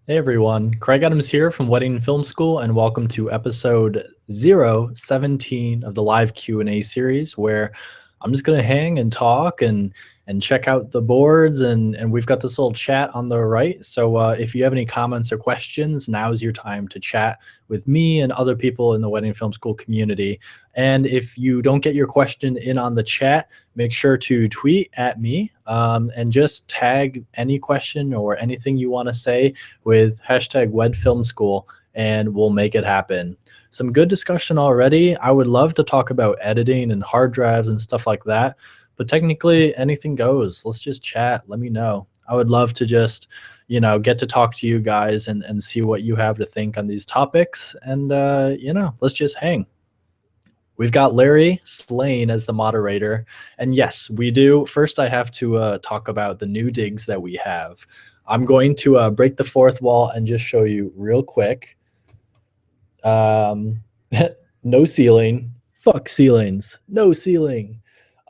Hey everyone, Craig Adams here from Wedding Film School, and welcome to episode 017 of the live Q&A series, where I'm just gonna hang and talk and check out the boards, and we've got this little chat on the right. So if you have any comments or questions, now's your time to chat with me and other people in the Wedding Film School community. And if you don't get your question in on the chat, make sure to tweet at me and just tag any question or anything you want to say with hashtag WedFilmSchool, and we'll make it happen. Some good discussion already. I would love to talk about editing and hard drives and stuff like that, but technically anything goes. Let's just chat. Let me know. I would love to just, get to talk to you guys and see what you have to think on these topics. And, let's just hang. We've got Larry Slane as the moderator. And yes, we do. First, I have to talk about the new digs that we have. I'm going to break the fourth wall and just show you real quick. No ceiling. Fuck ceilings. No ceiling.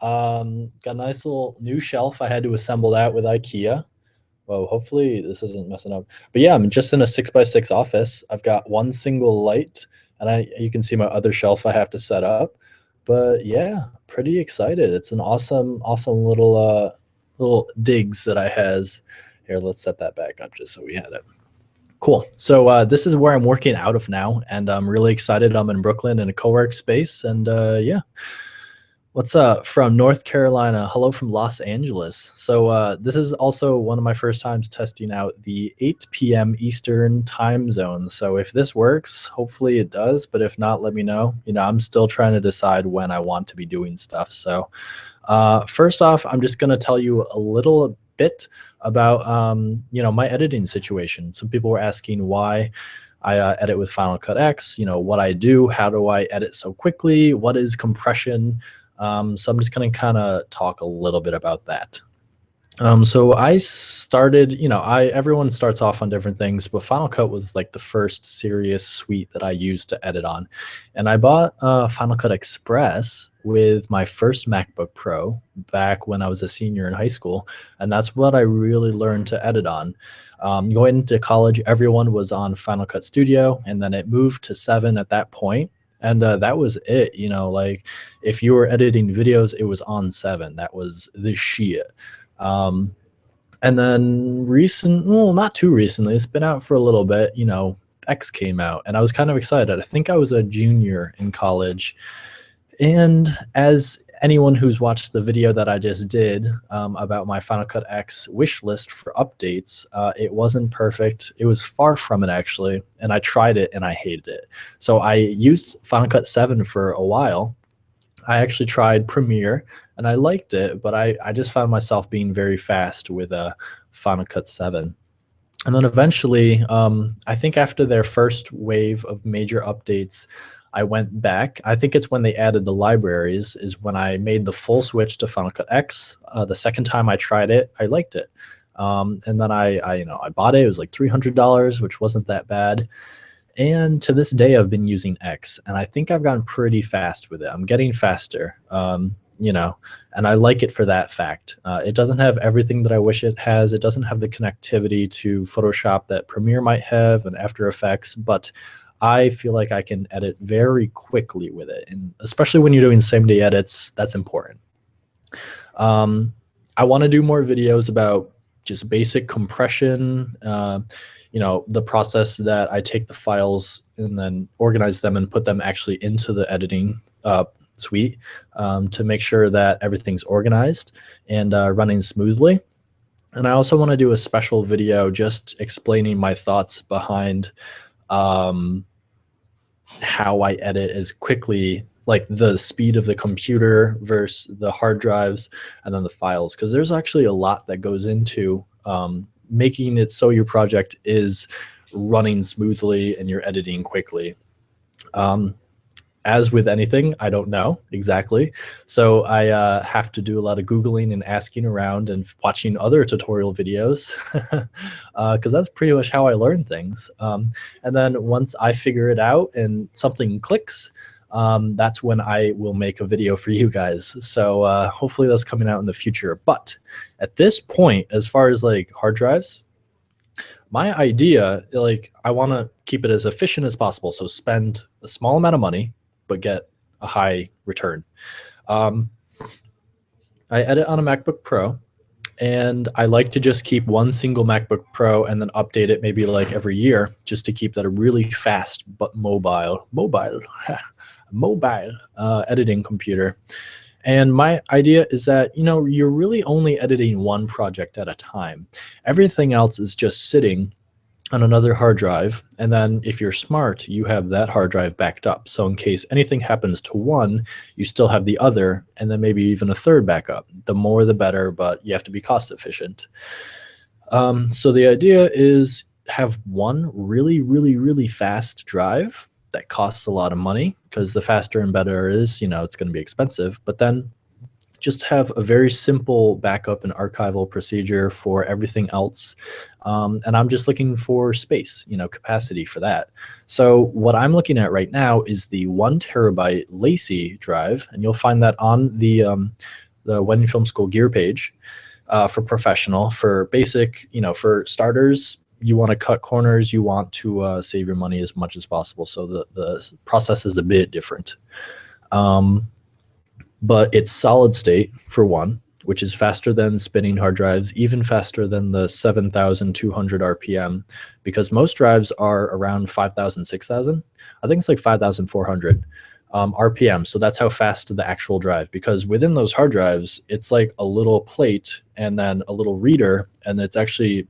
Got a nice little new shelf. I had to assemble that with IKEA. Whoa, hopefully this isn't messing up. But yeah, I'm just in a 6x6 office. I've got one single light, and you can see my other shelf I have to set up. But yeah, pretty excited. It's an awesome little digs that I has. Here, let's set that back up just so we had it. Cool. So this is where I'm working out of now, and I'm really excited. I'm in Brooklyn in a co-work space, and yeah. What's up from North Carolina? Hello from Los Angeles. So this is also one of my first times testing out the 8 p.m. Eastern time zone. So if this works, hopefully it does. But if not, let me know. I'm still trying to decide when I want to be doing stuff. So first off, I'm just going to tell you a little bit about, my editing situation. Some people were asking why I edit with Final Cut X, what I do, how do I edit so quickly, what is compression. So I'm just going to kind of talk a little bit about that. So I started, everyone starts off on different things, but Final Cut was like the first serious suite that I used to edit on. And I bought Final Cut Express with my first MacBook Pro back when I was a senior in high school. And that's what I really learned to edit on. Going into college, everyone was on Final Cut Studio, and then it moved to 7 at that point. And that was it, like if you were editing videos, it was on 7. That was the shit. And then not too recently, it's been out for a little bit, X came out, and I was kind of excited. I think I was a junior in college. And as anyone who's watched the video that I just did about my Final Cut X wish list for updates, it wasn't perfect. It was far from it, actually. And I tried it and I hated it. So I used Final Cut 7 for a while. I actually tried Premiere and I liked it, but I just found myself being very fast with Final Cut 7. And then eventually, I think after their first wave of major updates, I went back. I think it's when they added the libraries is when I made the full switch to Final Cut X. The second time I tried it, I liked it. And then I bought it. It was like $300, which wasn't that bad. And to this day, I've been using X, and I think I've gotten pretty fast with it. I'm getting faster, and I like it for that fact. It doesn't have everything that I wish it has. It doesn't have the connectivity to Photoshop that Premiere might have and After Effects, but I feel like I can edit very quickly with it. And especially when you're doing same-day edits, that's important. I want to do more videos about just basic compression, the process that I take the files and then organize them and put them actually into the editing suite to make sure that everything's organized and running smoothly. And I also want to do a special video just explaining my thoughts behind how I edit as quickly, like the speed of the computer versus the hard drives and then the files, because there's actually a lot that goes into making it so your project is running smoothly and you're editing quickly. As with anything, I don't know exactly. So I have to do a lot of Googling and asking around and watching other tutorial videos because that's pretty much how I learn things. And then once I figure it out and something clicks, that's when I will make a video for you guys. So hopefully that's coming out in the future. But at this point, as far as like hard drives, My idea, like, I want to keep it as efficient as possible. So spend a small amount of money, but get a high return. Um, I edit on a MacBook Pro, and I like to just keep one single MacBook Pro and then update it maybe like every year, just to keep that a really fast but mobile editing computer. And my idea is that, you're really only editing one project at a time. Everything else is just sitting on another hard drive. And then if you're smart, you have that hard drive backed up. So in case anything happens to one, you still have the other, and then maybe even a third backup. The more, the better, but you have to be cost efficient. So the idea is have one really, really, really fast drive that costs a lot of money, because the faster and better it is, it's going to be expensive. But then just have a very simple backup and archival procedure for everything else. And I'm just looking for space, capacity for that. So what I'm looking at right now is the 1 TB Lacy drive, and you'll find that on the Wedding Film School gear page. For professional. For basic, for starters, you want to cut corners, you want to save your money as much as possible. So the process is a bit different. But it's solid state for one, which is faster than spinning hard drives, even faster than the 7,200 RPM, because most drives are around 5,000, 6,000. I think it's like 5,400 RPM. So that's how fast the actual drive, because within those hard drives, it's like a little plate and then a little reader. And it's actually,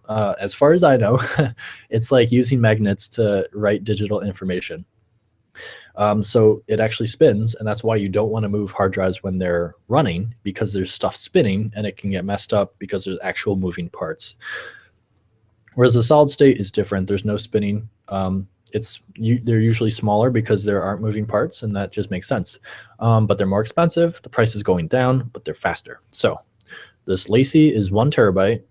as far as I know, it's like using magnets to write digital information. So it actually spins, and that's why you don't want to move hard drives when they're running, because there's stuff spinning and it can get messed up because there's actual moving parts. Whereas the solid state is different. There's no spinning. They're usually smaller because there aren't moving parts, and that just makes sense. But they're more expensive. The price is going down, but they're faster. So this Lacy is 1 TB.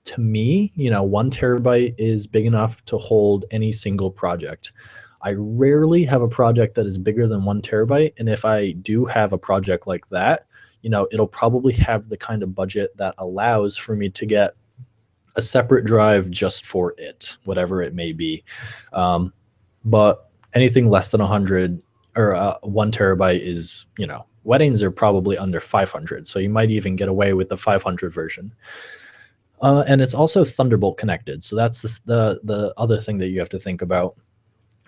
To me, 1 TB is big enough to hold any single project. I rarely have a project that is bigger than 1 TB. And if I do have a project like that, it'll probably have the kind of budget that allows for me to get a separate drive just for it, whatever it may be. But anything less than 100 or 1 TB is, weddings are probably under 500. So you might even get away with the 500 version. And it's also Thunderbolt connected. So that's the other thing that you have to think about.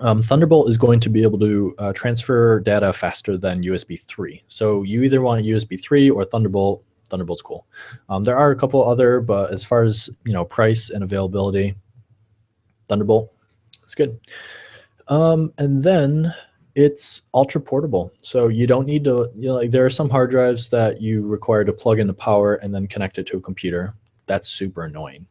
Thunderbolt is going to be able to transfer data faster than USB 3. So you either want USB 3 or Thunderbolt. Thunderbolt's cool. There are a couple other, but as far as price and availability, Thunderbolt, it's good. And then it's ultra portable. So you don't need to, there are some hard drives that you require to plug into power and then connect it to a computer. That's super annoying.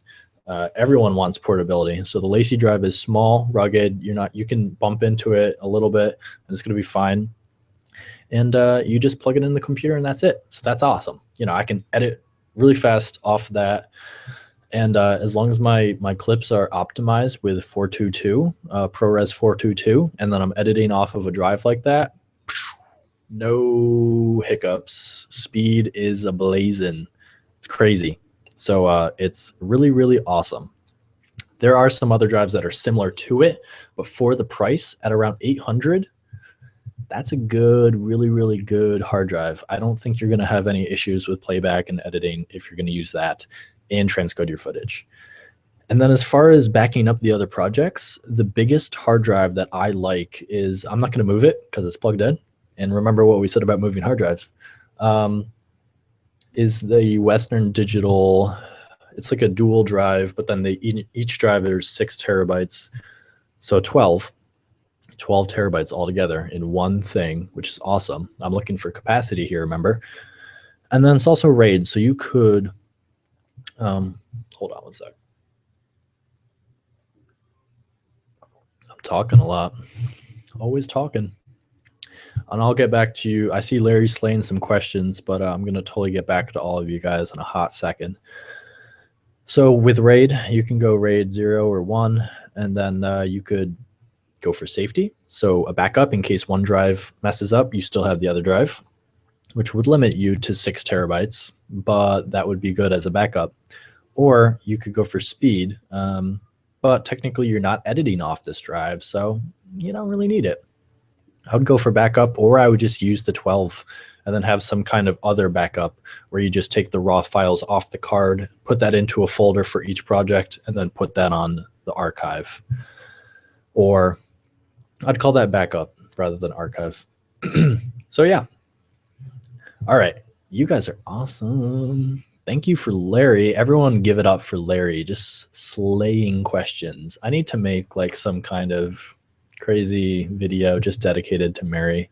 Everyone wants portability. So the Lacy drive is small, rugged. You can bump into it a little bit and it's going to be fine. And you just plug it in the computer and that's it. So that's awesome. I can edit really fast off that. And as long as my clips are optimized with 422, ProRes 422, and then I'm editing off of a drive like that, no hiccups. Speed is ablazing. It's crazy. So it's really, really awesome. There are some other drives that are similar to it, but for the price at around 800, that's a good, really, really good hard drive. I don't think you're going to have any issues with playback and editing if you're going to use that and transcode your footage. And then as far as backing up the other projects, the biggest hard drive that I like is, I'm not going to move it because it's plugged in. And remember what we said about moving hard drives. Is the Western Digital. It's like a dual drive, but then each drive there's 6 TB, so 12 TB altogether in one thing, which is awesome. I'm looking for capacity here, remember? And then it's also RAID, so you could hold on one sec. I'm talking a lot, always talking. And I'll get back to you. I see Larry slaying some questions, but I'm going to totally get back to all of you guys in a hot second. So with RAID, you can go RAID 0 or 1, and then you could go for safety. So a backup in case one drive messes up, you still have the other drive, which would limit you to 6 TB, but that would be good as a backup. Or you could go for speed. but technically you're not editing off this drive, so you don't really need it. I would go for backup, or I would just use the 12 and then have some kind of other backup where you just take the raw files off the card, put that into a folder for each project, and then put that on the archive. Or I'd call that backup rather than archive. So yeah. All right. You guys are awesome. Thank you for Larry. Everyone give it up for Larry. Just slaying questions. I need to make like some kind of crazy video just dedicated to Larry.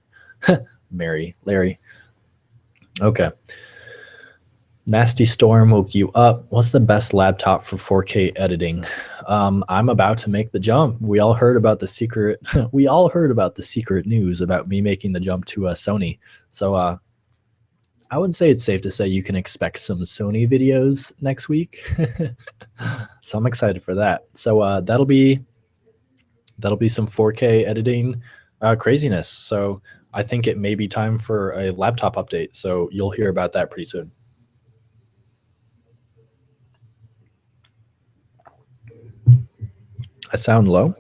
Okay. Nasty Storm woke you up. What's the best laptop for 4K editing? I'm about to make the jump. We all heard about the secret. We all heard about the secret news about me making the jump to Sony. So I would say it's safe to say you can expect some Sony videos next week. So I'm excited for that. So that'll be some 4K editing craziness. So I think it may be time for a laptop update. So you'll hear about that pretty soon. I sound low.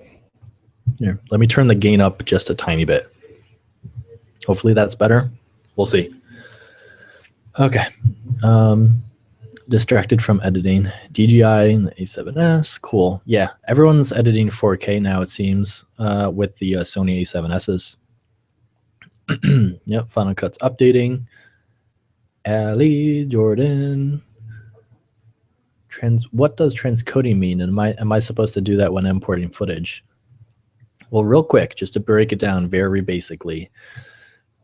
Here, let me turn the gain up just a tiny bit. Hopefully that's better. We'll see. Okay. Distracted from editing. DJI and the A7S. Cool. Yeah, everyone's editing 4K now, it seems, with the Sony A7Ss. Yep, Final Cut's updating. Ali, Jordan. What does transcoding mean? And am I supposed to do that when importing footage? Well, real quick, just to break it down very basically,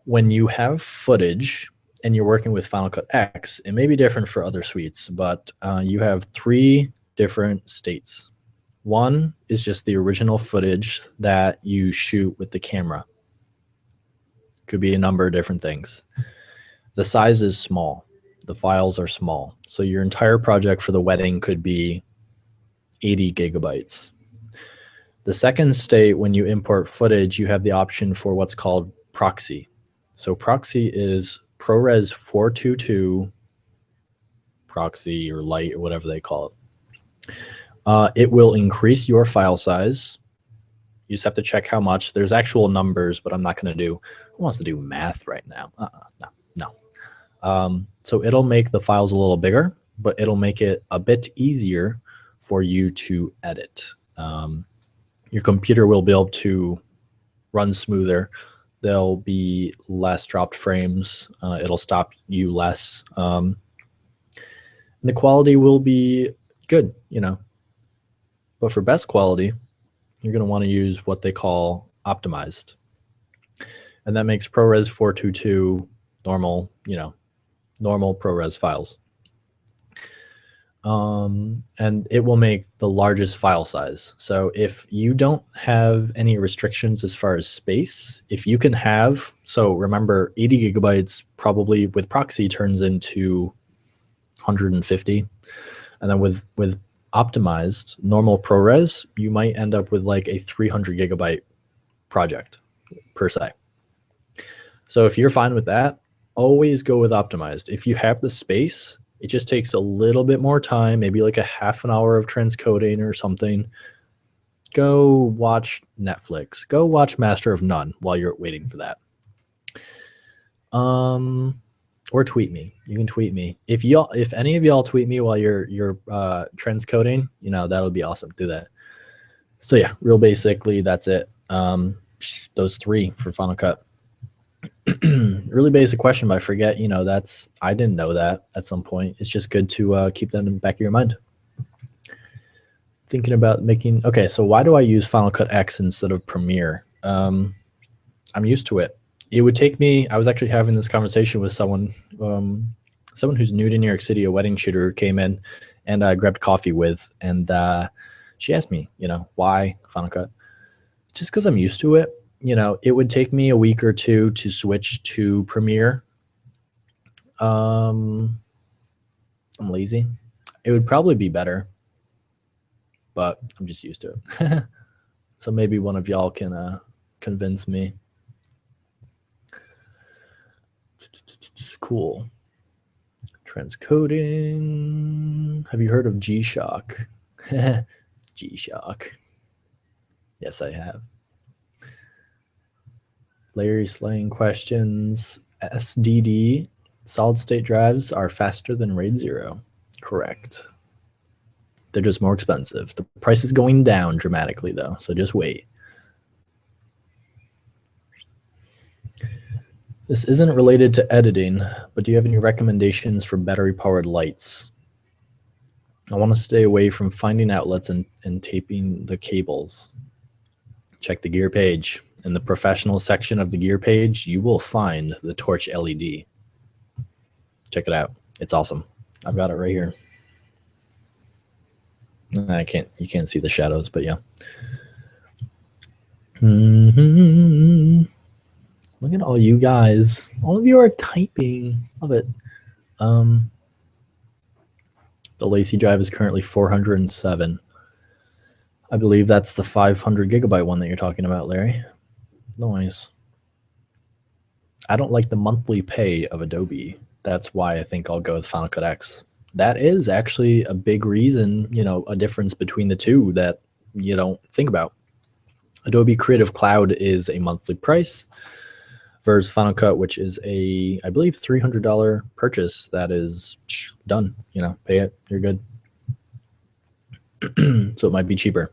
when you have footage and you're working with Final Cut X, it may be different for other suites, but you have 3 different states. One is just the original footage that you shoot with the camera. Could be a number of different things. The size is small. The files are small. So your entire project for the wedding could be 80 gigabytes. The second state, when you import footage, you have the option for what's called proxy. So proxy is ProRes 422 proxy or light or whatever they call it. It will increase your file size. You just have to check how much. There's actual numbers, but I'm not going to do. Who wants to do math right now? No. So it'll make the files a little bigger, but it'll make it a bit easier for you to edit. Your computer will be able to run smoother. There'll be less dropped frames. It'll stop you less. And the quality will be good, you know. But for best quality, you're going to want to use what they call optimized. And that makes ProRes 422 normal, you know, normal ProRes files. And it will make the largest file size. So if you don't have any restrictions as far as space, if you can have, so remember 80 gigabytes probably with proxy turns into 150. And then with optimized normal ProRes, you might end up with like a 300 gigabyte project per se. So if you're fine with that, always go with optimized. If you have the space, it just takes a little bit more time, maybe like a half an hour of transcoding or something. Go watch Netflix. Go watch Master of None while you're waiting for that. Or tweet me. You can tweet me. If any of y'all tweet me while you're transcoding, you know, that'll be awesome. Do that. So yeah, real basically that's it. Those 3 for Final Cut. Really basic question, but I forget, you know, I didn't know that at some point. It's just good to keep that in the back of your mind. Thinking about making, okay, so why do I use Final Cut X instead of Premiere? I'm used to it. It would take me, I was actually having this conversation with someone who's new to New York City, a wedding shooter came in and I grabbed coffee with, and she asked me, you know, why Final Cut? Just because I'm used to it. You know, it would take me a week or 2 to switch to Premiere. I'm lazy. It would probably be better, but I'm just used to it. So maybe one of y'all can convince me. Cool. Transcoding. Have you heard of G-Shock? G-Shock. Yes, I have. Larry slaying questions. SDD, solid state drives, are faster than RAID 0. Correct. They're just more expensive. The price is going down dramatically, though, so just wait. This isn't related to editing, but do you have any recommendations for battery-powered lights? I want to stay away from finding outlets and taping the cables. Check the gear page. In the professional section of the gear page, you will find the torch LED. Check it out. It's awesome. I've got it right here. You can't see the shadows, but yeah. Look at all you guys. All of you are typing. Love it. The Lacy drive is currently 407. I believe that's the 500 gigabyte one that you're talking about, Larry. Nice. I don't like the monthly pay of Adobe. That's why I think I'll go with Final Cut X. That is actually a big reason, a difference between the two that you don't think about. Adobe Creative Cloud is a monthly price versus Final Cut, which is I believe, $300 purchase that is done. Pay it, you're good. So it might be cheaper.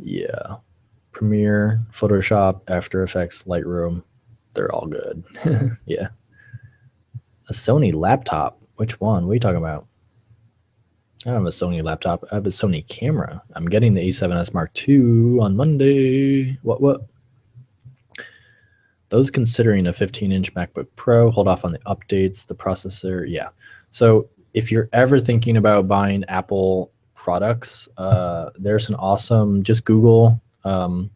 Yeah. Premiere, Photoshop, After Effects, Lightroom, they're all good. Yeah. A Sony laptop. Which one? What are you talking about? I don't have a Sony laptop. I have a Sony camera. I'm getting the A7S Mark II on Monday. What? Those considering a 15-inch MacBook Pro, hold off on the updates, the processor. Yeah. So if you're ever thinking about buying Apple products, there's an awesome, just Google,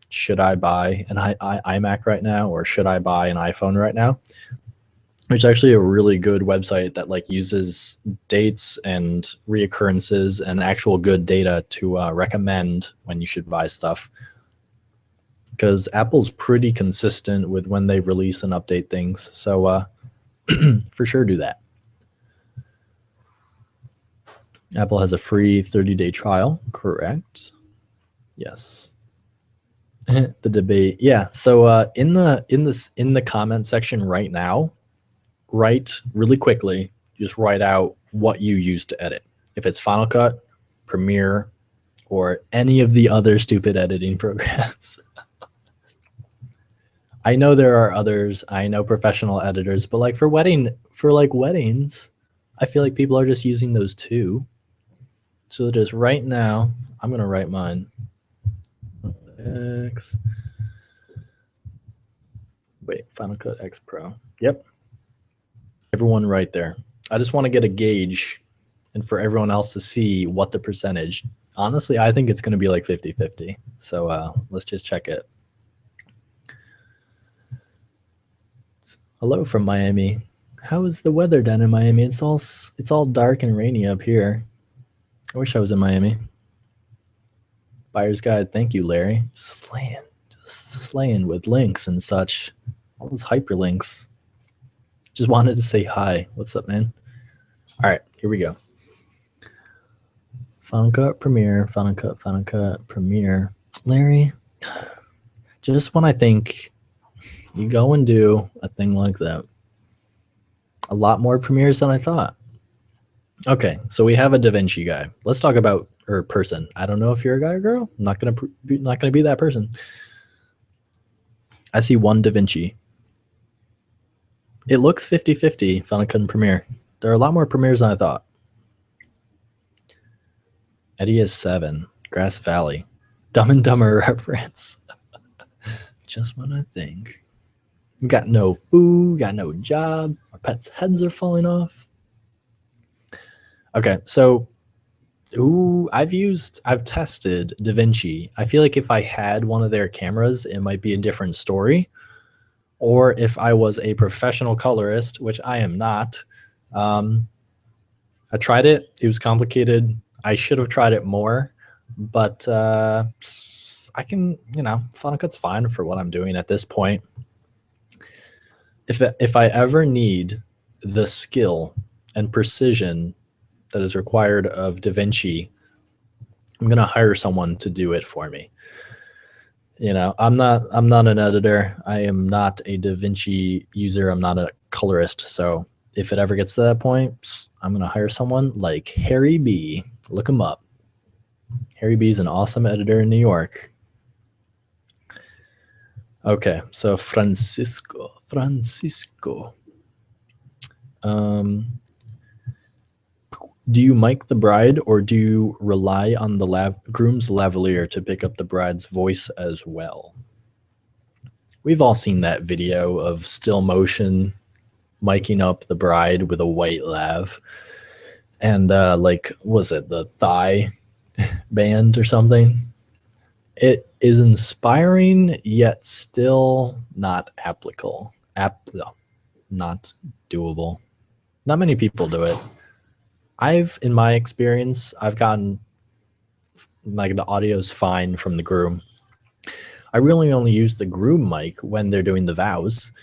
should I buy an iMac right now, or should I buy an iPhone right now? There's actually a really good website that uses dates and reoccurrences and actual good data to recommend when you should buy stuff. Because Apple's pretty consistent with when they release and update things. So for sure do that. Apple has a free 30-day trial. Correct. Yes. The debate. Yeah. So in the comment section right now, write really quickly, just write out what you use to edit. If it's Final Cut, Premiere, or any of the other stupid editing programs. I know there are others. I know professional editors, but for weddings, I feel like people are just using those too. So just right now, I'm gonna write mine. X. Wait, Final Cut X Pro. Yep. Everyone right there. I just want to get a gauge and for everyone else to see what the percentage. Honestly, I think it's going to be like 50-50. So let's just check it. Hello from Miami. How is the weather down in Miami? It's all dark and rainy up here. I wish I was in Miami. Buyer's guide. Thank you, Larry. Slaying with links and such. All those hyperlinks. Just wanted to say hi. What's up, man? All right, here we go. Final Cut, Premiere, Final Cut, Premiere. Larry, just when I think you go and do a thing like that, a lot more premieres than I thought. Okay, so we have a DaVinci guy. Let's talk about person. I don't know if you're a guy or girl. I'm not gonna be that person. I see one DaVinci. It looks 50-50, Final Cut and Premiere. There are a lot more premieres than I thought. Eddie is 7. Grass Valley. Dumb and Dumber reference. Just when I think. Got no food, got no job. Our pets' heads are falling off. Okay, so I've tested DaVinci. I feel like if I had one of their cameras, it might be a different story. Or if I was a professional colorist, which I am not, I tried it. It was complicated. I should have tried it more, but I can, Final Cut's fine for what I'm doing at this point. If I ever need the skill and precision that is required of DaVinci, I'm going to hire someone to do it for me. You know, I'm not an editor. I am not a DaVinci user. I'm not a colorist. So if it ever gets to that point, I'm going to hire someone like Harry B. Look him up. Harry B is an awesome editor in New York. Okay, so Francisco. Do you mic the bride, or do you rely on the groom's lavalier to pick up the bride's voice as well? We've all seen that video of still motion miking up the bride with a white lav. And like, was it the thigh band or something? It is inspiring, yet still not applicable. Not doable. Not many people do it. In my experience, I've gotten like the audio's fine from the groom. I really only use the groom mic when they're doing the vows,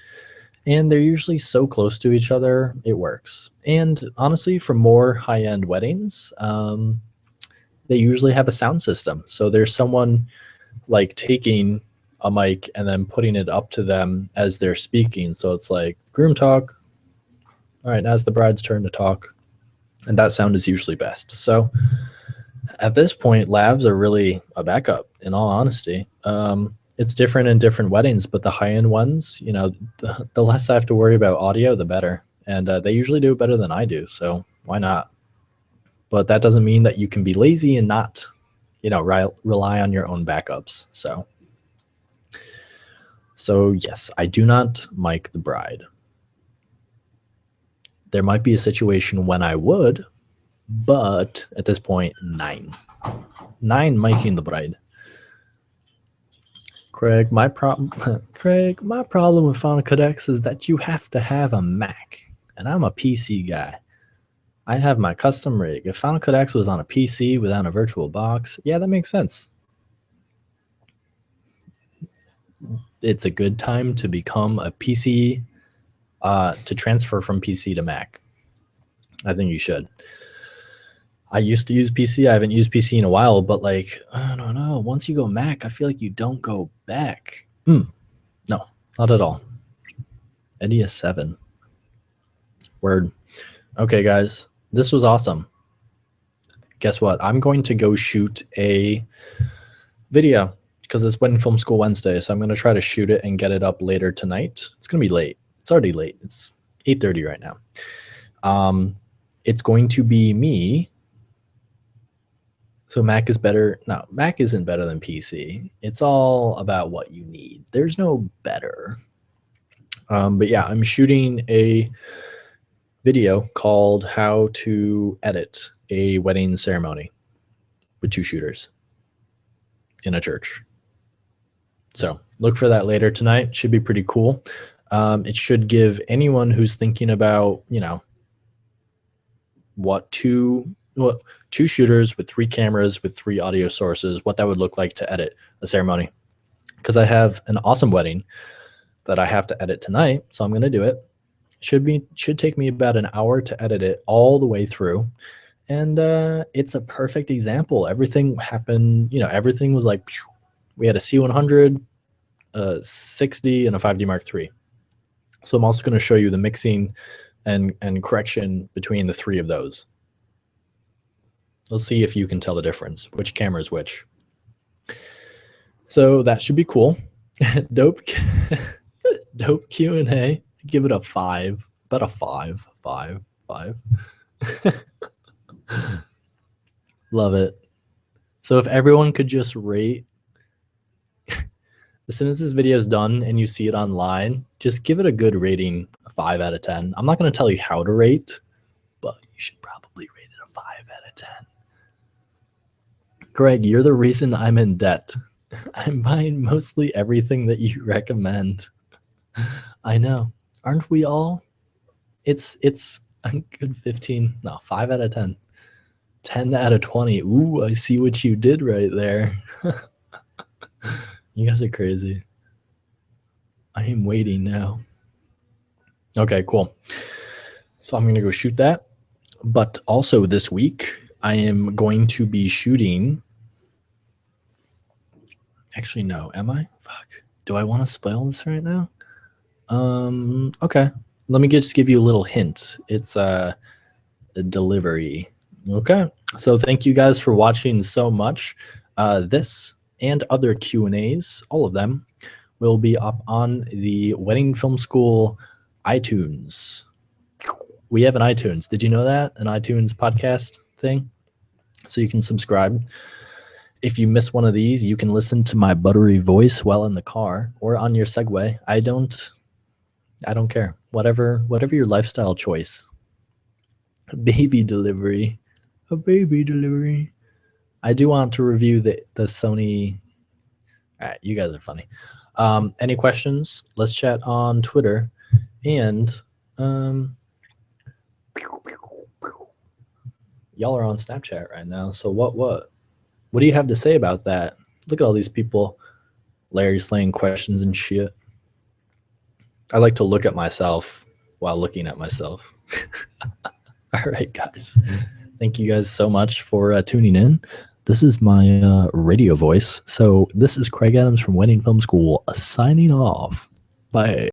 and they're usually so close to each other, it works. And honestly, for more high-end weddings, they usually have a sound system. So there's someone like taking a mic and then putting it up to them as they're speaking. So it's like groom talk. All right, now it's the bride's turn to talk. And that sound is usually best. So at this point, lavs are really a backup, in all honesty. It's different in different weddings, but the high-end ones, you know, the less I have to worry about audio, the better. And they usually do it better than I do, so why not? But that doesn't mean that you can be lazy and not, you know, rely on your own backups. So yes, I do not mic the bride. There might be a situation when I would, but at this point, 9 miking the bride. Craig, my problem with Final Cut X is that you have to have a Mac, and I'm a PC guy. I have my custom rig. If Final Cut X was on a PC without a virtual box, yeah, that makes sense. It's a good time to become a PC, to transfer from PC to Mac. I think you should. I used to use PC. I haven't used PC in a while, but like, I don't know. Once you go Mac, I feel like you don't go back. No, not at all. NES 7. Word. Okay, guys, this was awesome. Guess what? I'm going to go shoot a video because it's Wedding Film School Wednesday. So I'm going to try to shoot it and get it up later tonight. It's going to be late. It's already late. It's 8:30 right now. It's going to be me. So Mac is better. No, Mac isn't better than PC. It's all about what you need. There's no better. But yeah, I'm shooting a video called How to Edit a Wedding Ceremony with 2 shooters in a church. So look for that later tonight. Should be pretty cool. It should give anyone who's thinking about, you know, two shooters with 3 cameras with 3 audio sources, what that would look like to edit a ceremony. Because I have an awesome wedding that I have to edit tonight, so I'm going to do it. Should take me about an hour to edit it all the way through. And it's a perfect example. Everything happened, you know, everything was like, we had a C100, a 6D, and a 5D Mark III. So I'm also going to show you the mixing and correction between the 3 of those. Let's see if you can tell the difference, which camera is which. So that should be cool. Dope Q&A. Give it a 5. About a 5. Love it. So if everyone could just rate, as soon as this video is done and you see it online, just give it a good rating, a 5 out of 10. I'm not going to tell you how to rate, but you should probably rate it a 5 out of 10. Greg, you're the reason I'm in debt. I'm buying mostly everything that you recommend. I know. Aren't we all? It's a good 5 out of 10. 10 out of 20. Ooh, I see what you did right there. You guys are crazy. I am waiting now. Okay, cool. So I'm going to go shoot that. But also this week, I am going to be shooting. Actually, no. Am I? Fuck. Do I want to spoil this right now? Okay. Let me just give you a little hint. It's a delivery. Okay. So thank you guys for watching so much. This and other Q&As, all of them, will be up on the Wedding Film School iTunes. We have an iTunes. Did you know that? An iTunes podcast thing? So you can subscribe. If you miss one of these, you can listen to my buttery voice while in the car or on your Segway. I don't care. Whatever your lifestyle choice. Baby delivery. A baby delivery. I do want to review the Sony. All right, you guys are funny. Any questions? Let's chat on Twitter. And y'all are on Snapchat right now. So what do you have to say about that? Look at all these people. Larry slaying questions and shit. I like to look at myself while looking at myself. All right, guys. Thank you guys so much for tuning in. This is my radio voice. So this is Craig Adams from Wedding Film School signing off. Bye.